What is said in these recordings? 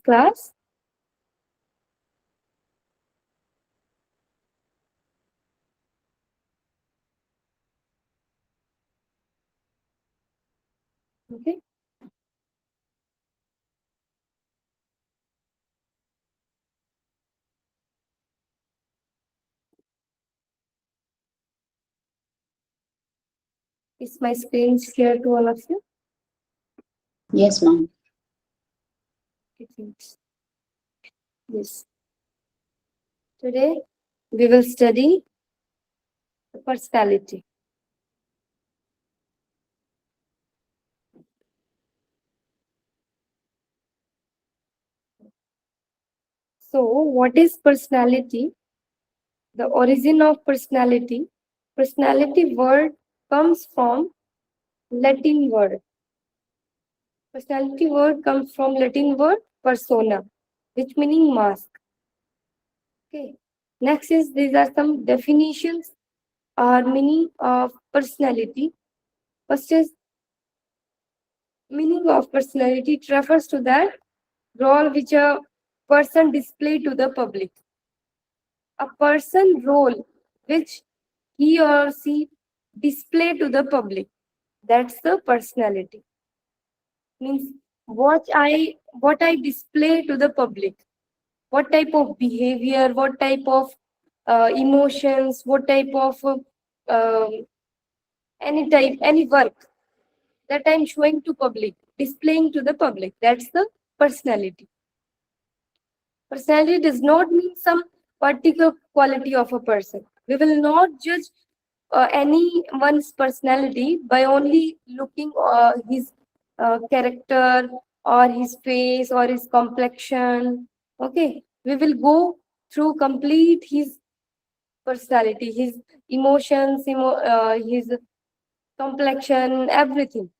class. Okay. Is my screen shared to all of you? Yes, ma'am. Yes. Today we will study the personality. So, what is personality? The origin of personality. Personality word comes from Latin word. Personality word comes from Latin word persona, which meaning mask. Okay. Next is these are some definitions or meaning of personality. First is meaning of personality. It refers to that role which a person display to the public. A person role which he or she display to the public. That's the personality. Means what I display to the public. What type of behavior, what type of emotions, what type of any work that I'm showing to public, displaying to the public. That's the personality. Personality does not mean some particular quality of a person. We will not judge anyone's personality by only looking his character or his face or his complexion. Okay, we will go through complete his personality, his emotions, his complexion, everything.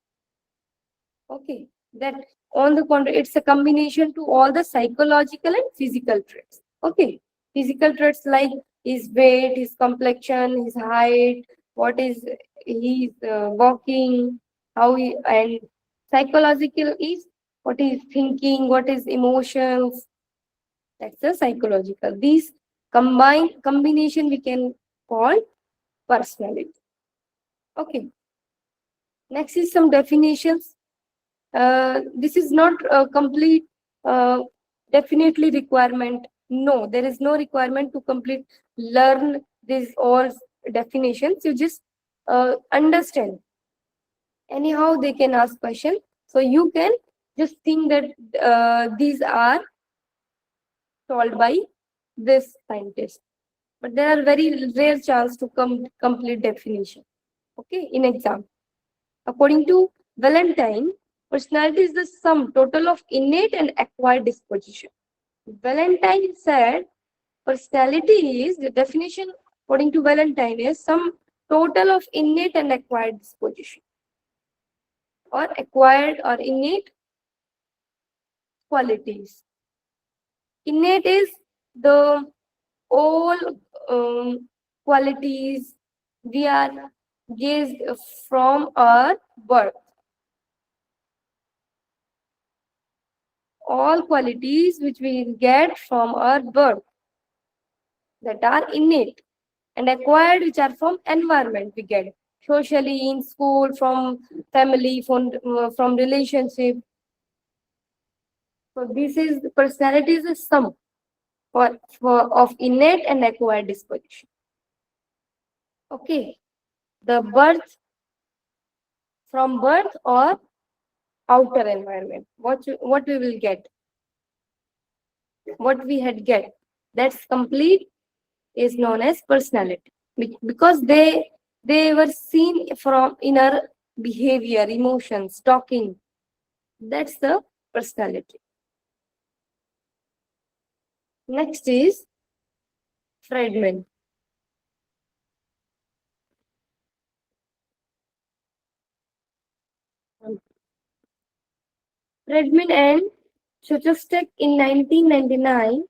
Okay, that on the contrary, it's a combination to all the psychological and physical traits. Okay, physical traits like his weight, his complexion, his height, what is he's walking, how he, and psychological is what is thinking, what is emotions. That's the psychological. These combination we can call personality. Okay. Next is some definitions. This is not a complete definitely requirement. No, there is no requirement to complete learn these all definitions. You just understand. Anyhow, they can ask question. So you can just think that these are solved by this scientist. But there are very rare chance to complete definition. Okay, in exam. According to Valentine, personality is the sum total of innate and acquired disposition. Valentine said personality is the definition according to Valentine is some total of innate and acquired disposition or acquired or innate qualities. Innate is the all qualities we are gauged from our birth. All qualities which we get from our birth that are innate and acquired which are from environment we get socially in school from family from relationship. So this is personality is a sum for of innate and acquired disposition. Okay, the birth from birth or outer environment, what we will get, what we had get, that's complete is known as personality because they were seen from inner behavior, emotions, talking. That's the personality. Next is Friedman. Friedman and Schottenstein in 1999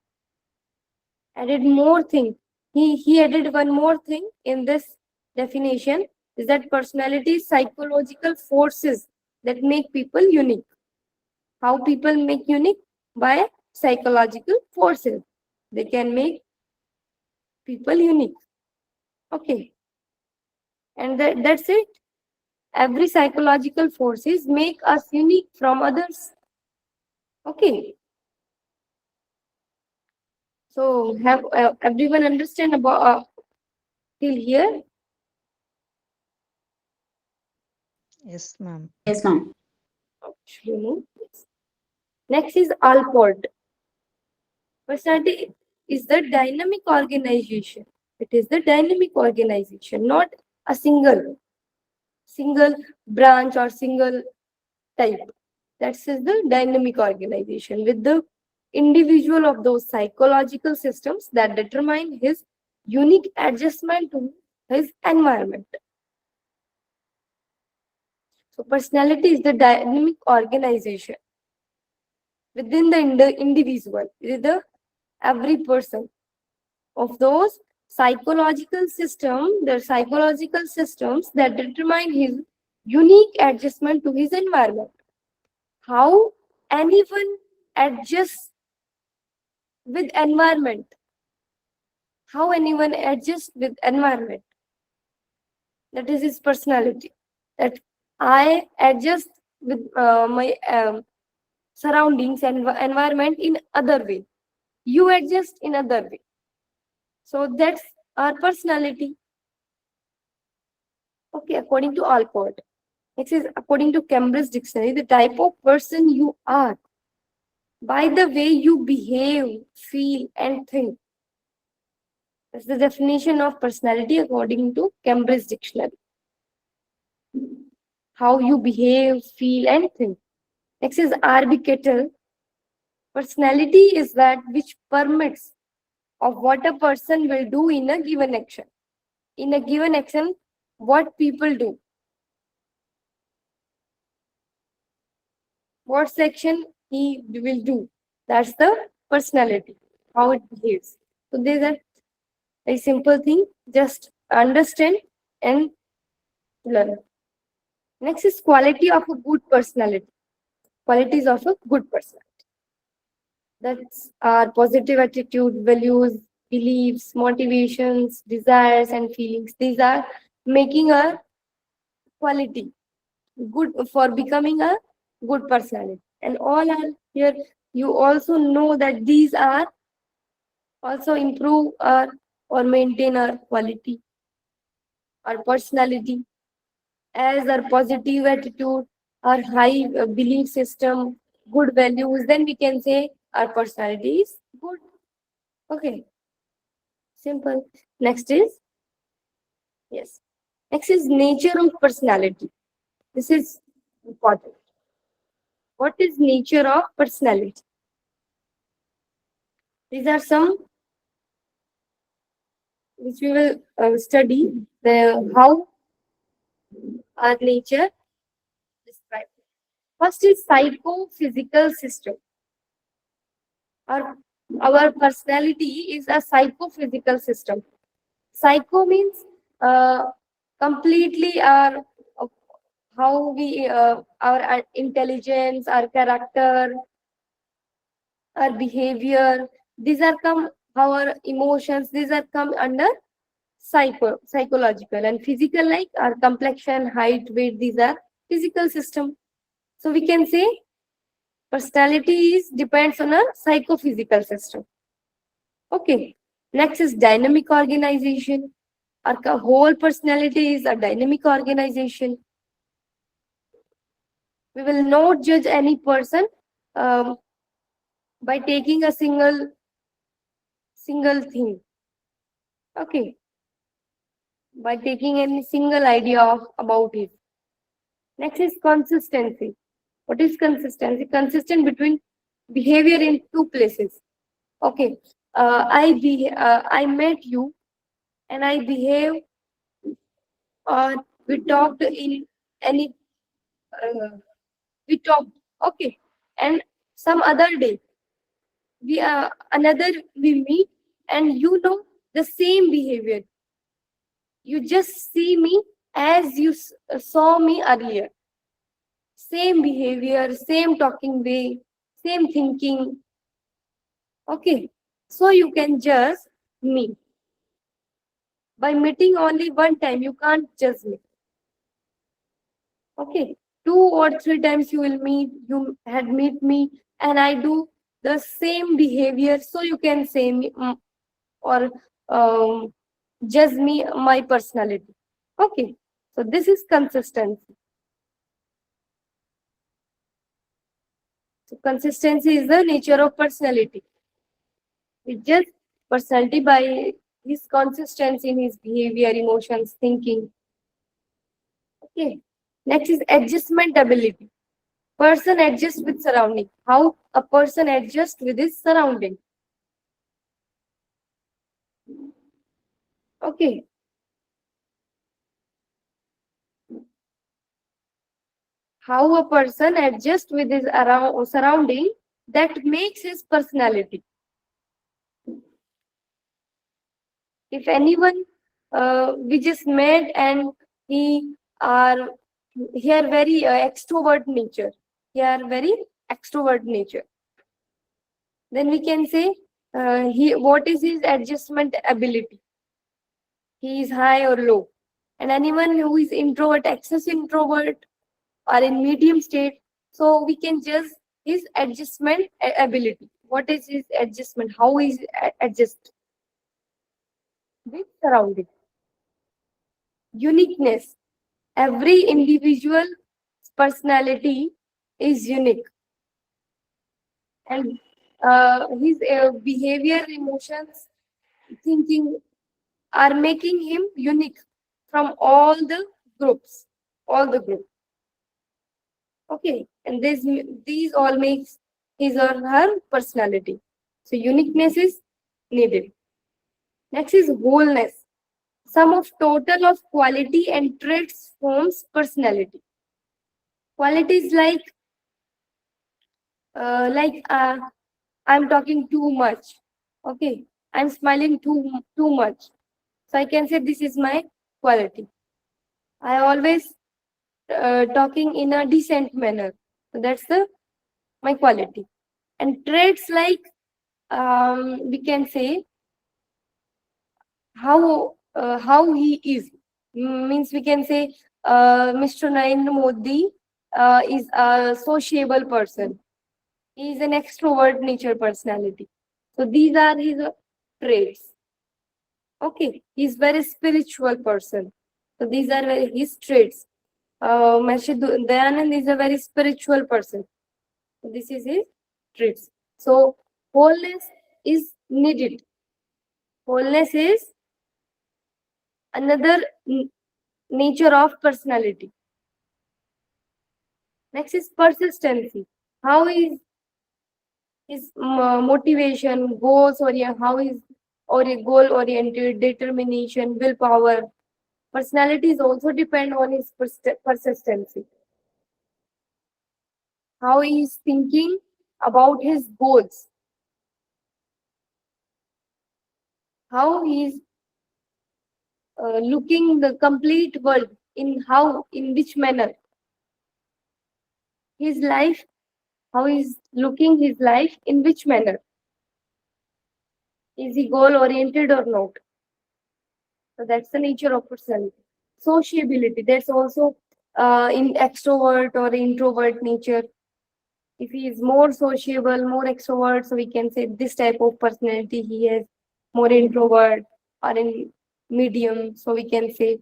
added more thing. He added one more thing in this definition is that personality is psychological forces that make people unique. How people make unique? By psychological forces. They can make people unique. Okay. And that's it. Every psychological forces make us unique from others. Okay. So have everyone understand about till here? Yes, ma'am. Yes, ma'am. Actually, next is Alport. Personality is the dynamic organization. It is the dynamic organization, not a single branch or single type. That is the dynamic organization with the individual of those psychological systems that determine his unique adjustment to his environment. So personality is the dynamic organization within the individual, with the every person of those psychological systems that determine his unique adjustment to his environment. How anyone adjusts with environment? How anyone adjusts with environment? That is his personality. That I adjust with my surroundings and environment in other way. You adjust in other way. So that's our personality. Okay, according to Alcott. Next is according to Cambridge Dictionary, the type of person you are by the way you behave, feel, and think. That's the definition of personality according to Cambridge Dictionary. How you behave, feel, and think. Next is R.B. Kettle. Personality is that which permits of what a person will do in a given action. In a given action, what people do. What section he will do. That's the personality, how it behaves. So these are a simple thing. Just understand and learn. Next is quality of a good personality. Qualities of a good personality. That's our positive attitude, values, beliefs, motivations, desires, and feelings. These are making a quality good for becoming a good personality. And all are here. You also know that these are also improve our or maintain our quality, our personality, as our positive attitude, our high belief system, good values, then we can say our personality is good. Okay, simple. Next is, yes, next is nature of personality. This is important. What is nature of personality? These are some which we will study the how our nature described. First is psychophysical system. Our, our personality is a psychophysical system. Psycho means completely how we our intelligence, our character, our behavior. These are come our emotions. These are come under psychological and physical, like our complexion, height, weight. These are physical system. So we can say personality is depends on a psychophysical system. Okay. Next is dynamic organization. Our whole personality is a dynamic organization. We will not judge any person by taking a single thing. Okay. By taking any single idea of about it. Next is consistency. What is consistency? Consistent between behavior in two places. Okay. I met you and I behave or we talked in any we talked. Okay. And some other day we meet and you know the same behavior. You just see me as you saw me earlier. Same behavior, same talking way, same thinking. Okay, so you can judge me. By meeting only one time, you can't judge me. Okay, 2 or 3 times you had meet me, and I do the same behavior, so you can say me or judge me my personality. Okay, so this is consistency. So consistency is the nature of personality. We judge personality by his consistency in his behavior, emotions, thinking. Okay. Next is adjustment ability. Person adjusts with surrounding. How a person adjusts with his surrounding. Okay. How a person adjusts with his surrounding, that makes his personality. If anyone we just met and he are very extrovert nature, he are very extrovert nature, then we can say he what is his adjustment ability, he is high or low. And anyone who is introvert, excess introvert, or in medium state, so we can judge his adjustment ability. What is his adjustment, how is adjust with surrounding. Uniqueness. Every individual personality is unique, and his behavior, emotions, thinking are making him unique from all the groups, all the group. Okay, and these all makes his or her personality. So uniqueness is needed. Next is wholeness. Sum of total of quality and traits forms personality. Qualities like I'm talking too much. Okay, I'm smiling too much. So I can say this is my quality. I always talking in a decent manner. So that's the my quality. And traits like we can say how he is. Means we can say Mr. Narendra Modi is a sociable person. He is an extrovert nature personality. So these are his traits. Okay, he's very spiritual person. So these are his traits. Maharishi Dayanand is a very spiritual person. So this is his traits. So wholeness is needed. Wholeness is another nature of personality. Next is persistency. How is his motivation, goals, or how is or a goal oriented, determination, willpower. Personalities also depend on his persistency. How he is thinking about his goals. How he is looking the complete world in which manner his life, how he is looking his life in which manner. Is he goal oriented or not? So that's the nature of personality. Sociability, that's also in extrovert or introvert nature. If he is more sociable, more extrovert, so we can say this type of personality he has, more introvert or in medium, so we can say.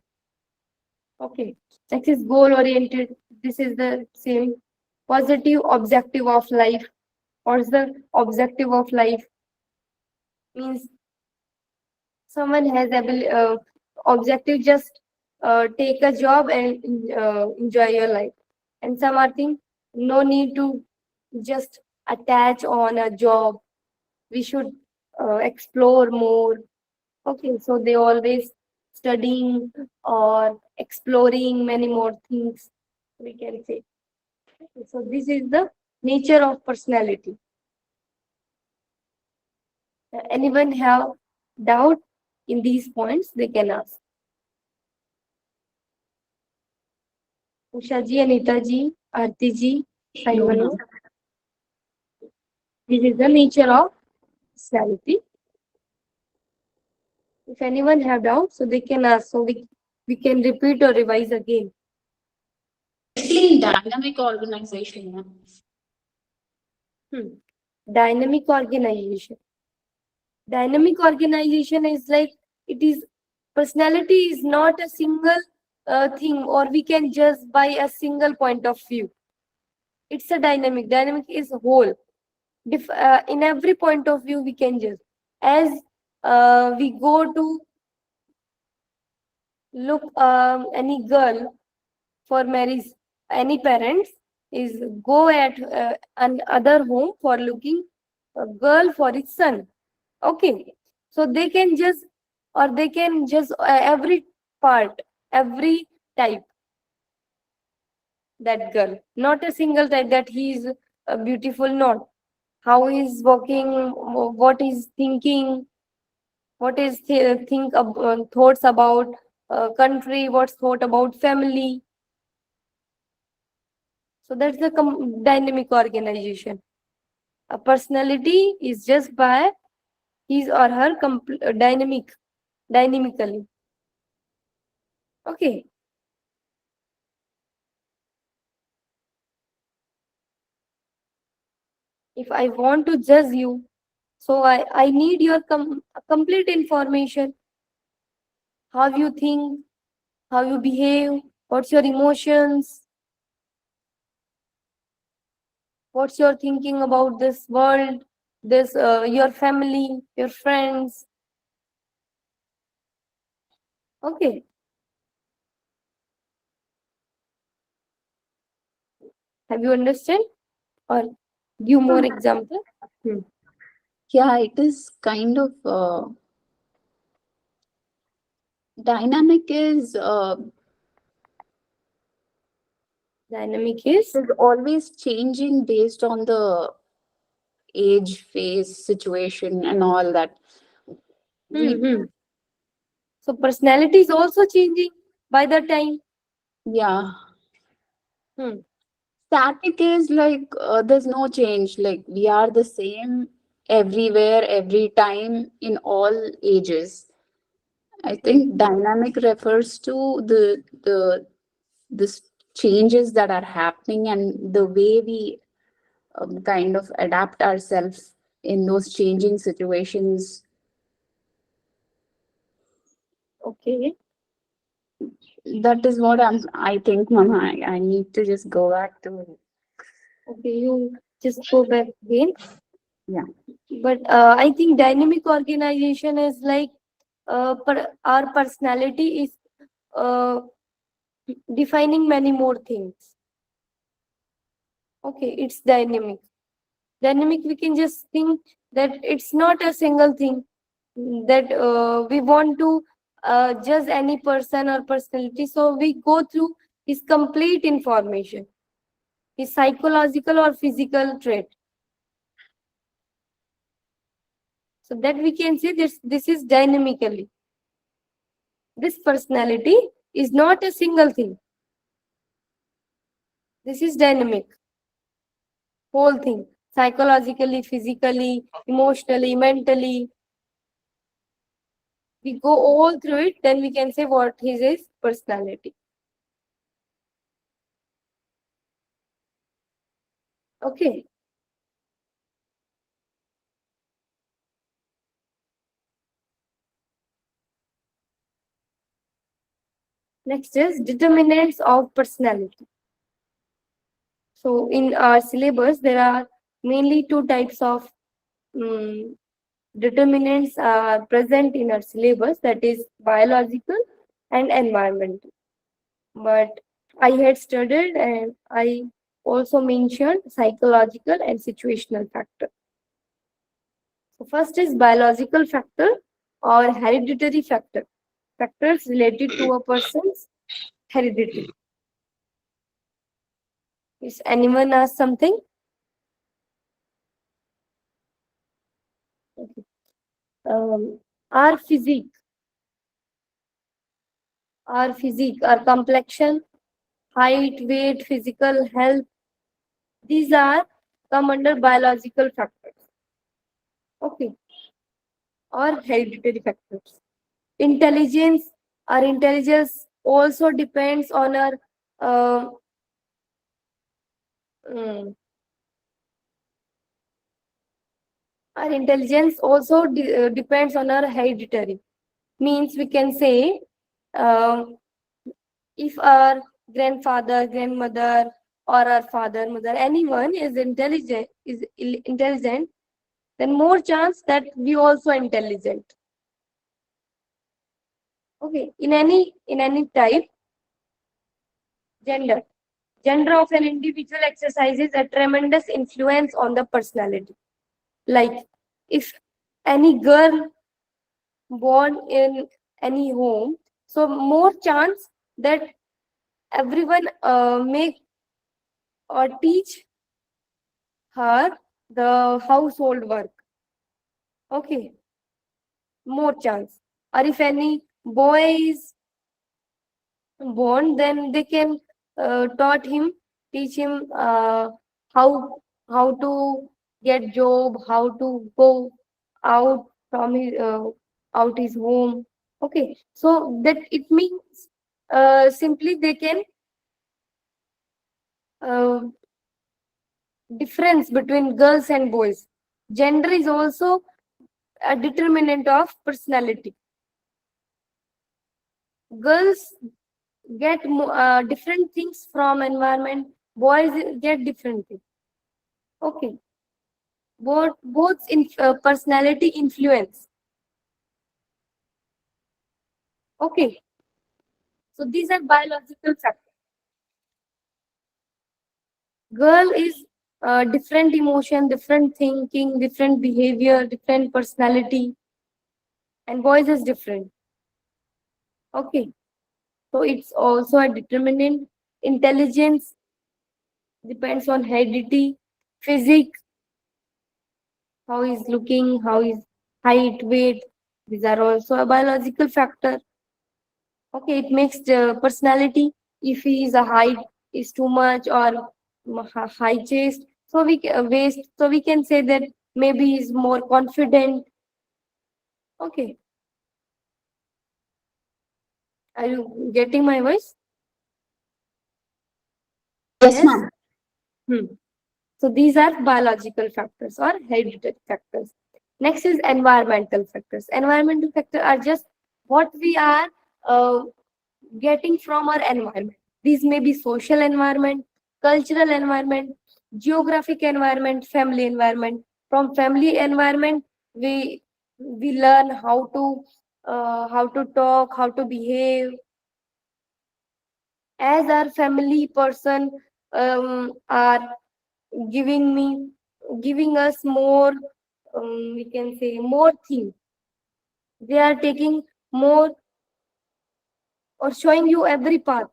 Okay, next is goal oriented. This is the same positive objective of life. What's the objective of life? Means someone has objective just take a job and enjoy your life, and some are think no need to just attach on a job, we should explore more. Okay, so they always studying or exploring many more things, we can say. Okay, so this is the nature of personality. Anyone have doubt in these points, they can ask. Usha ji, Anita ji, Aarti ji, Simon. This is the nature of personality. If anyone have doubts, so they can ask. So we can repeat or revise again. Basically, dynamic organization. Yeah. Dynamic organization. Dynamic organization is like, it is, personality is not a single thing, or we can just by a single point of view. It's a dynamic. Dynamic is whole. In every point of view, we can just, as we go to look any girl for marriage, any parents is go at another home for looking a girl for his son. Okay, so they can just, or they can just every part, every type, that girl, not a single type, that he is beautiful, not how he's walking, what is thinking, what is thoughts about country, what's thought about family. So that's the dynamic organization. A personality is just by his or her dynamically. Okay. If I want to judge you, so I need your complete information. How you think, how you behave, what's your emotions, what's your thinking about this world, this your family, your friends. Okay. Have you understand? Or give more example? Yeah, it is kind of dynamic is always changing based on the age, phase, situation, and all that. So personality is also changing by the time. Yeah. Hmm. Static is like there's no change. Like we are the same everywhere, every time, in all ages. I think dynamic refers to the changes that are happening and the way we kind of adapt ourselves in those changing situations. Okay. That is what I think, Mama. I need to just go back to it. Okay, you just go back again. Yeah. But I think dynamic organization is like our personality is uh, defining many more things. Okay, it's dynamic. Dynamic, we can just think that it's not a single thing, that we want to judge any person or personality. So we go through his complete information, his psychological or physical trait. So that we can say this is dynamically. This personality is not a single thing. This is dynamic. Whole thing. Psychologically, physically, emotionally, mentally. We go all through it, then we can say what his personality. Okay. Next is determinants of personality. So in our syllabus, there are mainly two types of determinants are present in our syllabus, that is biological and environmental. But I had studied and I also mentioned psychological and situational factor. So first is biological factor or hereditary factor. Factors related to a person's heredity. Is anyone ask something? Okay. Our physique, our complexion, height, weight, physical health, these are come under biological factors. Okay. or hereditary factors. Intelligence, our intelligence also depends on our uh, mm, our intelligence also depends on our hereditary. Means we can say uh, if our grandfather, grandmother, or our father, mother, anyone is intelligent, then more chance that we also intelligent. Okay, in any type, gender. Gender of an individual exercises a tremendous influence on the personality. Like if any girl born in any home, so more chance that everyone make or teach her the household work. Okay, more chance. Or if any boy is born, then they can teach him how how to get job, how to go out from his home. Okay, so that it means simply they can uh, difference between girls and boys. Gender is also a determinant of personality. Girls get different things from environment, boys get different things. Okay, both in personality influence. Okay, so these are biological factors. Girl is different emotion, different thinking, different behavior, different personality, and boys is different. Okay, so it's also a determinant. Intelligence depends on heredity, physics, how he's looking, how his height, weight. These are also a biological factor. Okay, it makes the personality. If he is a height is too much or high chest, so waist, so we can say that maybe he's more confident. Okay, are you getting my voice? Yes, Yes. ma'am. Hmm. So these are biological factors or hereditary factors. Next is environmental factors. Environmental factors are just what we are uh, getting from our environment. These may be social environment, cultural environment, geographic environment, family environment. From family environment, we learn how to talk, how to behave. As our family person are giving me giving us more, we can say more things. They are taking more or showing you every path,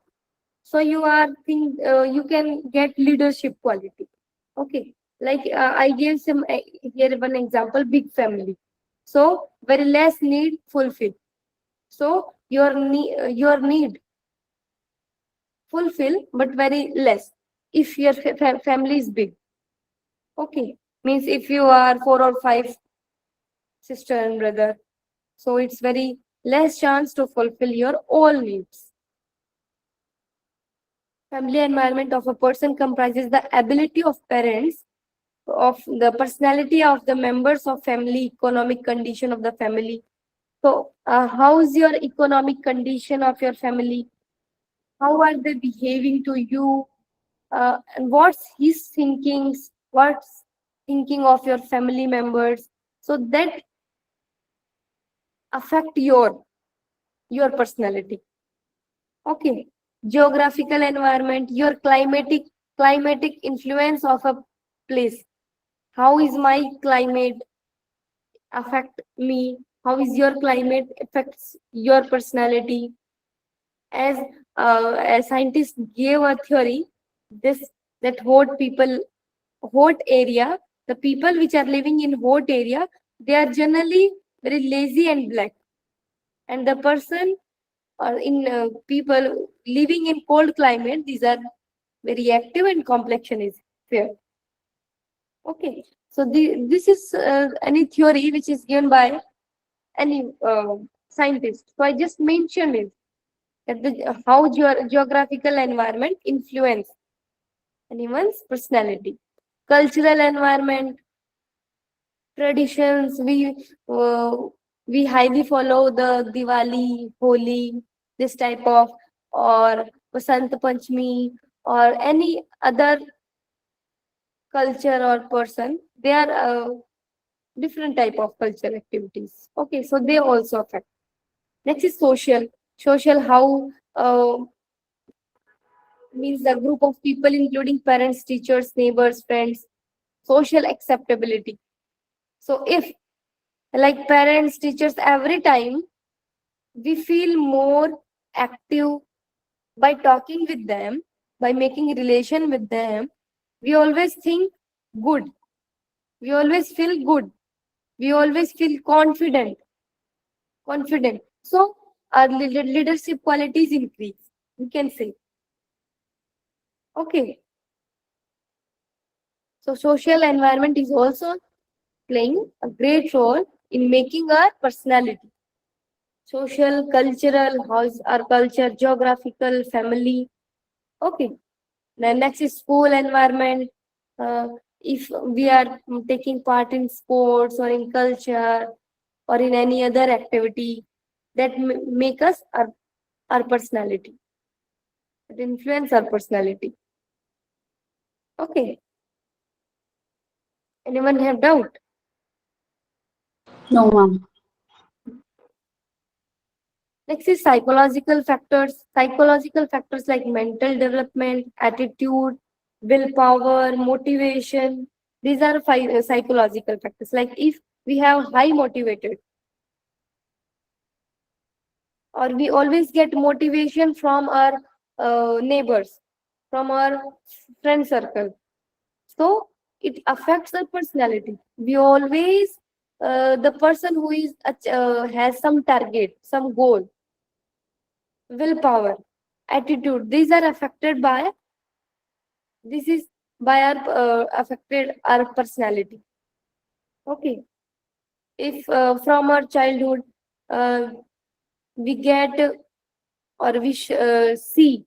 so you are you can get leadership quality. Okay, like I gave some here one example, big family, so very less need fulfill, so your need fulfill but very less if your family is big. Okay, means if you are four or five sister and brother, so it's very less chance to fulfill your all needs. Family environment of a person comprises the ability of parents, of the personality of the members of family, economic condition of the family. So how is your economic condition of your family? How are they behaving to you? And what's his thinkings? What's thinking of your family members? So that affect your personality. Okay, geographical environment, your climatic influence of a place. How is my climate affect me? How is your climate affects your personality? As a scientist gave a theory, this that hot area, the people which are living in hot area, they are generally very lazy and black, and the person or in people living in cold climate, these are very active and complexion is fair. Okay, so this is any theory which is given by any scientist. So I just mentioned it that how geographical environment influence anyone's personality, cultural environment, traditions. Uh, we highly follow the Diwali, Holi, this type of, or Vasant Panchami, or any other culture or person. They are different type of cultural activities. Okay, so they also affect. Next is social. Social, how means the group of people, including parents, teachers, neighbors, friends. Social acceptability. So if like parents, teachers, every time we feel more active by talking with them, by making relation with them, we always think good. We always feel good. We always feel confident. Confident. So our leadership qualities increase. We can say. Okay. So social environment is also playing a great role in making our personality. Social, cultural, how's our culture, geographical, family. Okay. Then next is school environment. If we are taking part in sports or in culture or in any other activity that make us our personality, that influence our personality. Okay. Anyone have doubt? No, ma'am. Next is psychological factors. Psychological factors like mental development, attitude, willpower, motivation. These are psychological factors. Like if we have high motivated, or we always get motivation from our neighbors, from our friend circle. So it affects our personality. We always, the person who is has some target, some goal, willpower, attitude. These are affected by this is by our affected our personality. Okay, if from our childhood uh, we get or we see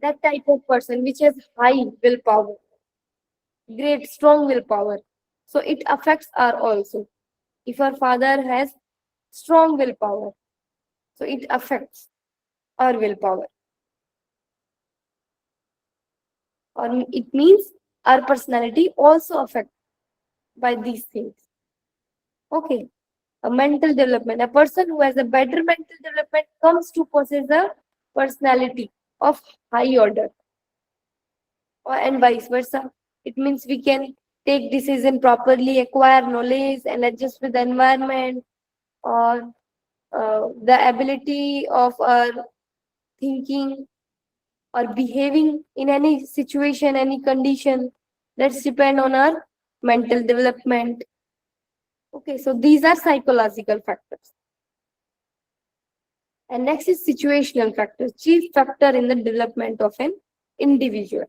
that type of person which has high willpower, great strong willpower, so it affects our also. If our father has strong willpower, so it affects our willpower, or it means our personality also affected by these things. Okay, a mental development. A person who has a better mental development comes to possess a personality of high order, and vice versa. It means we can take decision properly, acquire knowledge, and adjust with the environment, or the ability of our thinking or behaving in any situation, any condition. That's depend on our mental development. Okay, so these are psychological factors. And next is situational factors, chief factor in the development of an individual.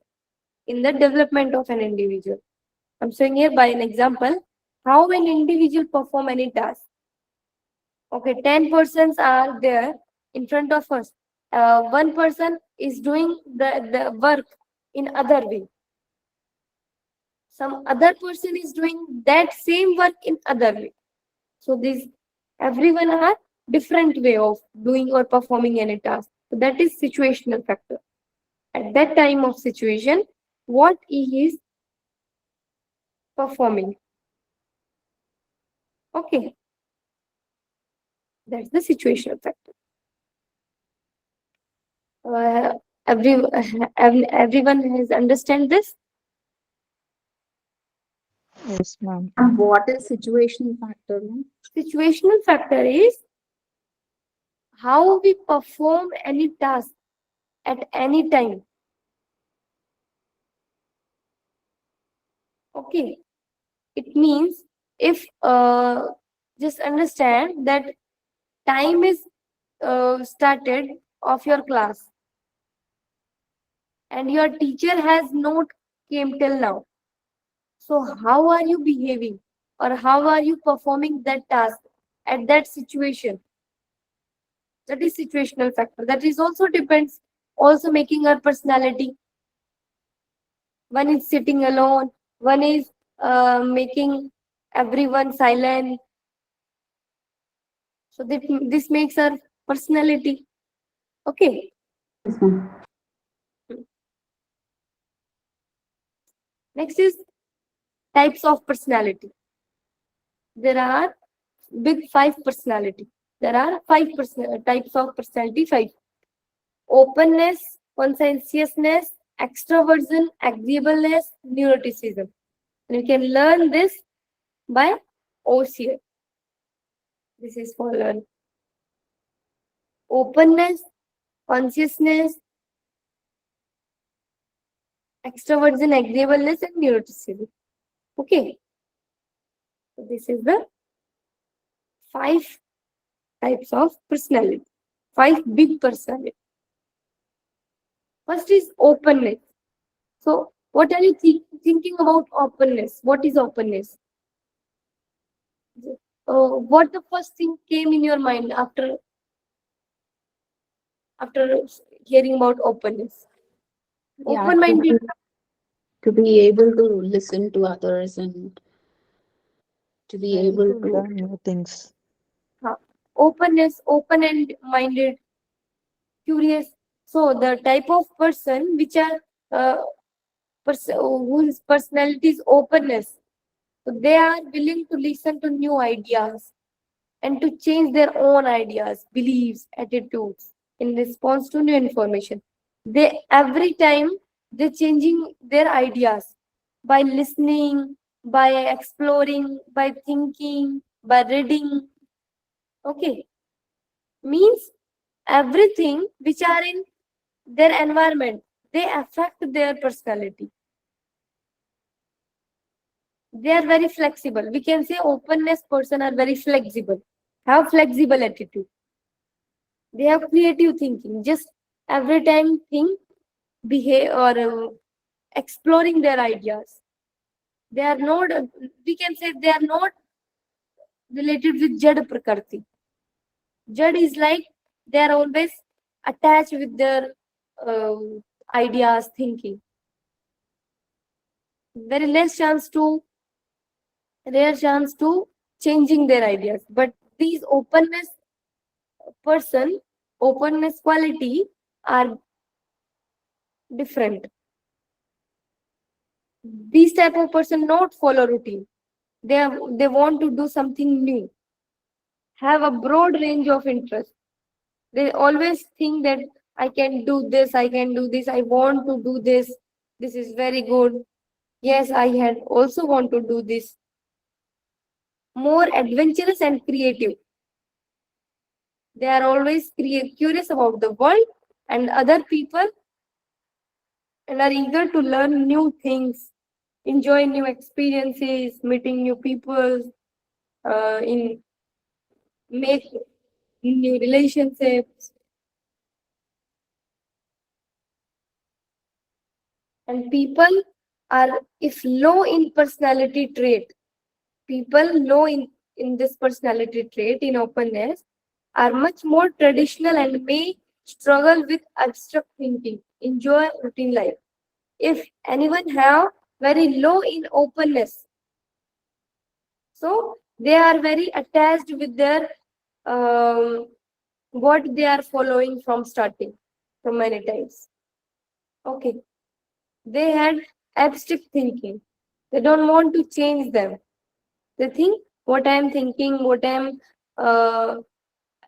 In the development of an individual. I'm showing here by an example how an individual perform any task. Okay, 10 persons are there in front of us. One person is doing the work in other way. Some other person is doing that same work in other way. So these everyone are different way of doing or performing any task. So that is situational factor. At that time of situation, what he is performing. Okay, that's the situational factor. Uh, everyone has understand this. Yes, ma'am. And what is situation factor, ma'am? Situational factor is how we perform any task at any time. Okay, it means if just understand that time is started of your class and your teacher has not came till now. So how are you behaving? or how are you performing that task at that situation. That is situational factor. That is also depends, also making our personality. One is sitting alone, one is making everyone silent. So this makes our personality. Okay. Yes, ma'am. Next is types of personality. There are big five personality. There are types of personality. Five: openness, conscientiousness, extroversion, agreeableness, neuroticism. And you can learn this by OCA. This is for learn. Openness, consciousness, extroversion, agreeableness, and neuroticism. Okay. So this is the five types of personality. Five big personality. First is openness. So what are you thinking about openness? What is openness? What the first thing came in your mind after hearing about openness? Yeah, Open-minded. to be able to listen to others and to be Ready able to to, learn new things. Openness, open and minded, curious. So the type of person which are whose personality is openness. So they are willing to listen to new ideas and to change their own ideas, beliefs, attitudes in response to new information. They every time they're changing their ideas by listening, by exploring, by thinking, by reading. Okay, means everything which are in their environment, they affect their personality. They are very flexible. We can say openness person are very flexible, have flexible attitude. They have creative thinking. Just every time think, behave, or exploring their ideas. They are not. We can say they are not related with Jad Prakriti. Jad is like they are always attached with their uh, ideas, thinking. Very less chance to, rare chance to changing their ideas. But these person, openness quality are different. These type of person not follow routine. They want to do something new, have a broad range of interest. They always think that I can do this, I can do this, I want to do this. This is very good. Yes, I had also want to do this. More adventurous and creative. They are always curious about the world and other people and are eager to learn new things, enjoy new experiences, meeting new people, in make new relationships. And people are, if low in personality trait, people low in this personality trait, in openness, are much more traditional and may struggle with abstract thinking, enjoy routine life. If anyone have very low in openness, so they are very attached with their what they are following from starting, from many times. Okay, they had abstract thinking. They don't want to change them. They think what I am thinking, what I am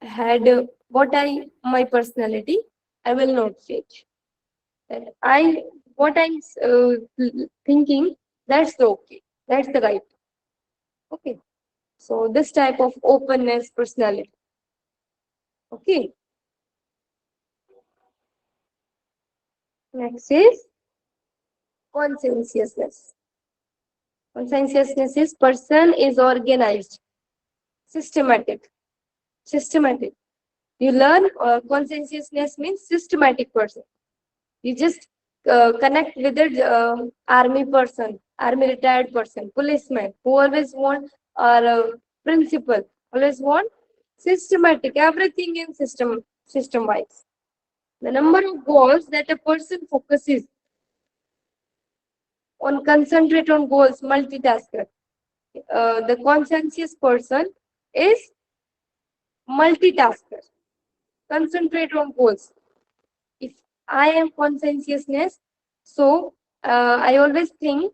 had, what I my personality, I will not change. That I what I'm thinking, that's okay. That's the right. Okay. So this type of openness personality. Okay. Next is conscientiousness. Conscientiousness is person is organized, systematic. Systematic. You learn conscientiousness means systematic person. You just connect with the army person. army retired person, policeman, who always want, or principal, always want systematic, everything in system wise. The number of goals that a person focuses on, concentrate on goals, multitasker. The conscientious person is multitasker, concentrate on goals. If I am conscientiousness, so I always think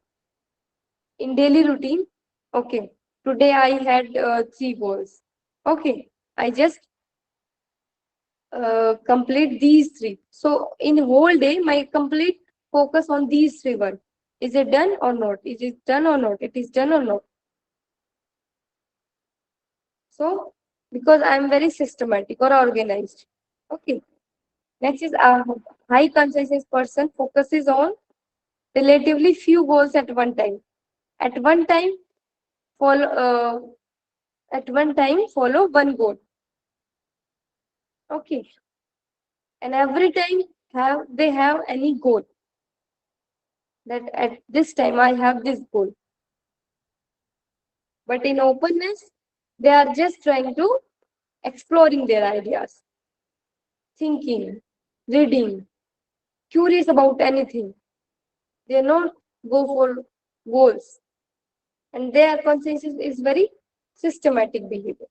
in daily routine, okay, today I had 3 goals. Okay, I just complete these 3. So in whole day, my complete focus on these 3 words. Is it done or not? Is it done or not? It is done or not? So because I am very systematic or organized. Okay. Next is a high conscientious person focuses on relatively few goals at one time. At one time, follow one goal. Okay. And every time they have any goal, that at this time I have this goal. But in openness, they are just trying to exploring their ideas, thinking, reading, curious about anything. They not go for goals. And their consensus is very systematic behavior.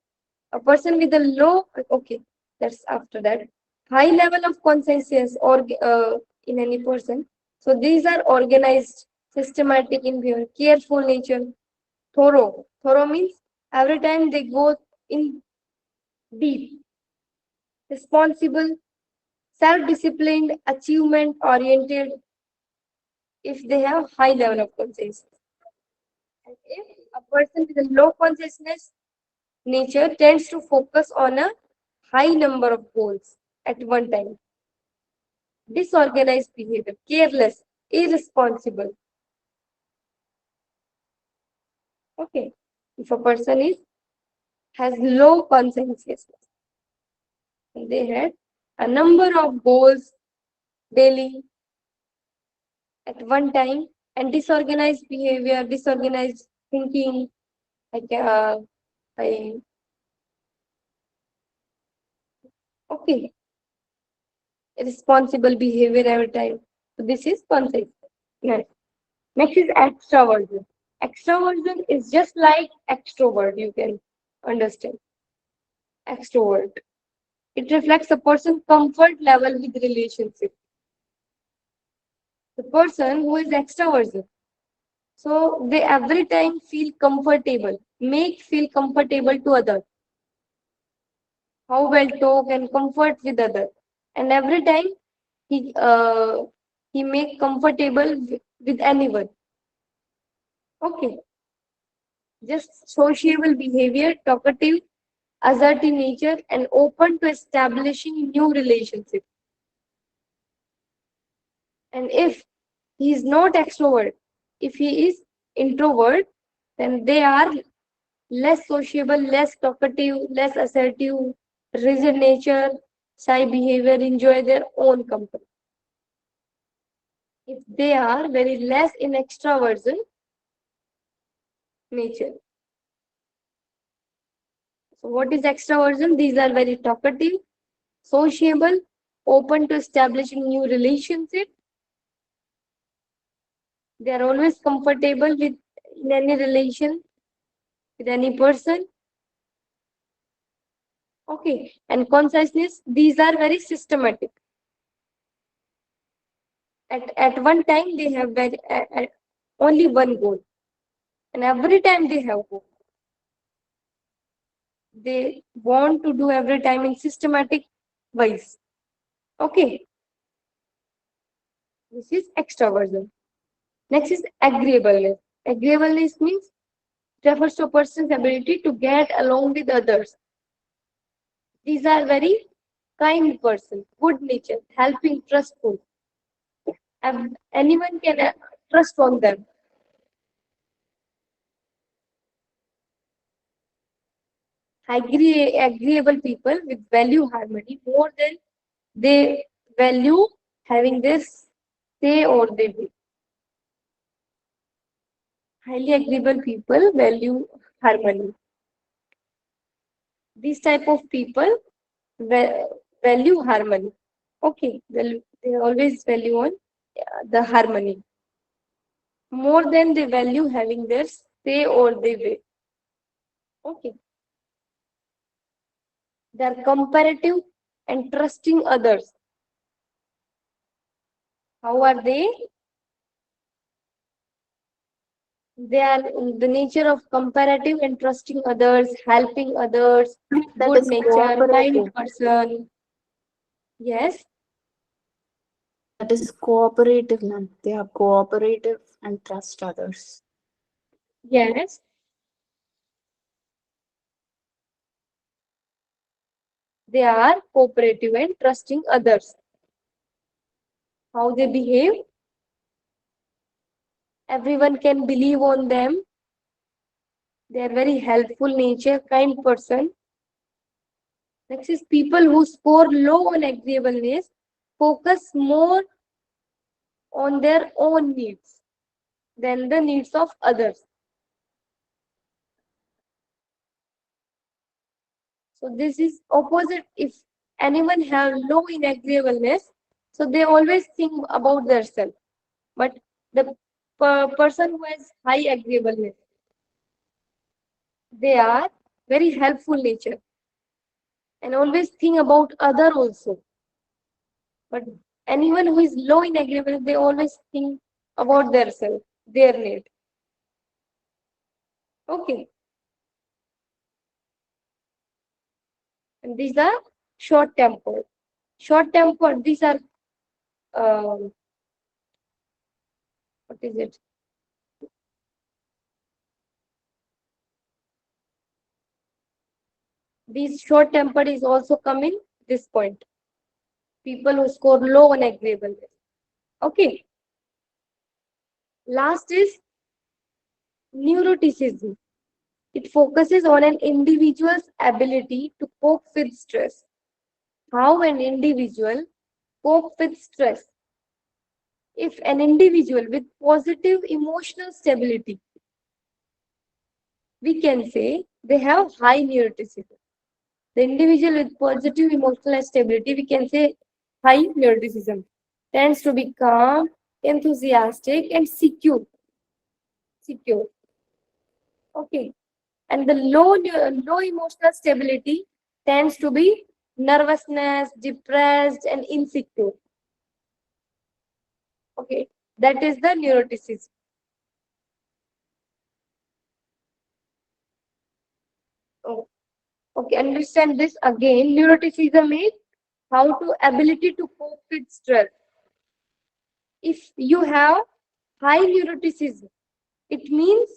A person with a low, okay, that's after that. High level of consensus or in any person. So these are organized, systematic in behavior, careful nature, thorough. Thorough means every time they go in deep, responsible, self-disciplined, achievement-oriented, if they have high level of consciousness. And if a person with a low consciousness nature tends to focus on a high number of goals at one time, disorganized behavior, careless, irresponsible. Okay, if a person has low consciousness, and they had a number of goals daily at one time, and disorganized behavior, disorganized thinking, like I okay, responsible behavior every time. So this is conscious. Next is extraversion. Extraversion is just like extrovert, you can understand. Extrovert. It reflects a person's comfort level with relationship. The person who is extraversion, so they every time feel comfortable, feel comfortable to others. How well talk and comfort with others. And every time he make comfortable with anyone. Okay. Just sociable behavior, talkative, assertive nature, and open to establishing new relationships. And if he is not extrovert, if he is introvert, then they are less sociable, less talkative, less assertive, rigid nature, shy behavior, enjoy their own company. If they are very less in extraversion nature. So what is extraversion? These are very talkative, sociable, open to establishing new relationships. They are always comfortable with in any relation with any person. Okay, and consciousness, these are very systematic. At one time they have only one goal, and every time they have goal. They want to do every time in systematic wise. Okay, this is extraversion. Next is agreeableness. Agreeableness means refers to a person's ability to get along with others. These are very kind person, good nature, helping, trustful. Anyone can trust on them. Agreeable people with value harmony more than they value having this say or they will. Highly agreeable people value harmony. These type of people value harmony. Okay, they always value on the harmony more than they value having their say or their way. Okay, they are comparative and trusting others. How are they? They are in the nature of comparative and trusting others, helping others, That good is nature, kind cooperative. person. Yes, That is cooperative, ma'am. They are cooperative and trust others. yes. They are cooperative and trusting others. How they behave? Everyone can believe on them. They are very helpful nature, kind person. Next is people who score low on agreeableness focus more on their own needs than the needs of others. So this is opposite. If anyone have low in agreeableness, so they always think about themselves. But the person who has high agreeableness, they are very helpful nature and always think about other also. But anyone who is low in agreeableness, they always think about themselves, their need. Okay. And these are short tempered. Short tempered, these are what is it? These short tempered is also coming this point. People who score low on agreeableness. Okay. Last is neuroticism. It focuses on an individual's ability to cope with stress. How an individual cope with stress. If an individual with positive emotional stability, we can say they have high neuroticism. The individual with positive emotional stability, we can say high neuroticism, tends to be calm, enthusiastic, and secure. Secure. Okay. And the low emotional stability tends to be nervousness, depressed, and insecure. Okay. That is the neuroticism. Oh, okay. Understand this again. Neuroticism is how to ability to cope with stress. If you have high neuroticism, it means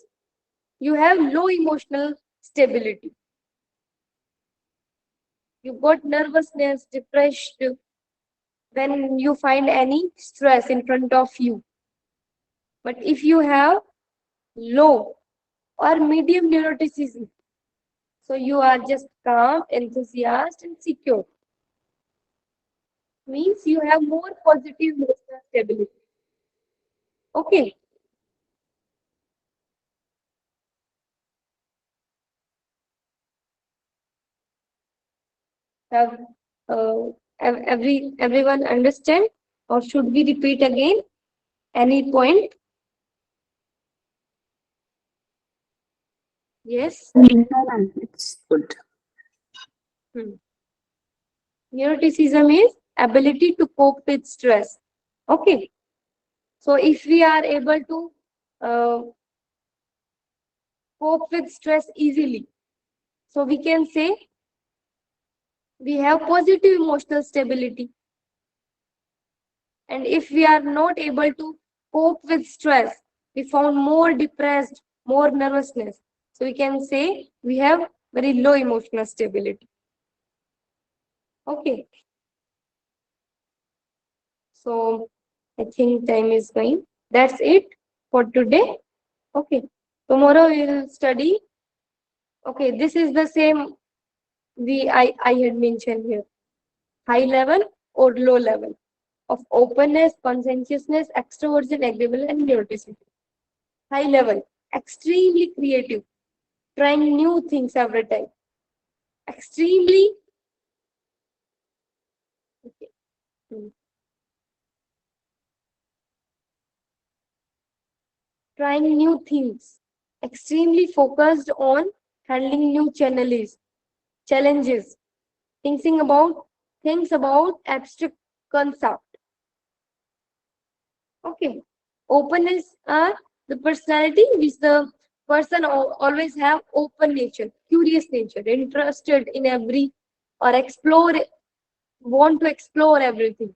you have low emotional stability. You got nervousness, depressed when you find any stress in front of you. But if you have low or medium neuroticism, so you are just calm, enthusiastic, and secure. Means you have more positive emotional stability. Okay. Have everyone understand, or should we repeat again any point? Yes. No, ma'am. It's good. Neuroticism is ability to cope with stress. Okay. So if we are able to cope with stress easily, so we can say we have positive emotional stability. And if we are not able to cope with stress, we found more depressed, more nervousness. So we can say we have very low emotional stability. Okay. So I think time is going. That's it for today. Okay. Tomorrow we will study. Okay, this is the same I had mentioned here. High level or low level of openness, conscientiousness, extroversion, agreeable, and neuroticism. High level. extremely creative, trying new things every time, extremely okay. Hmm. Trying new things, extremely focused on handling new challenges, thinks about abstract concept. Okay. Openness are the personality which the person always have open nature, curious nature, interested in every or explore, want to explore everything.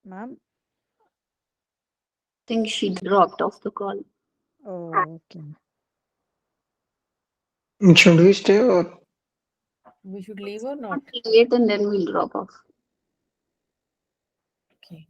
Ma'am. I think she dropped off the call. Oh, okay. Should we stay or We should leave or not? Create and then we'll drop off. Okay.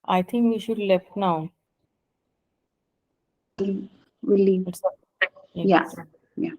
I think we should left now. We'll leave. It's Yeah. yes. Yeah.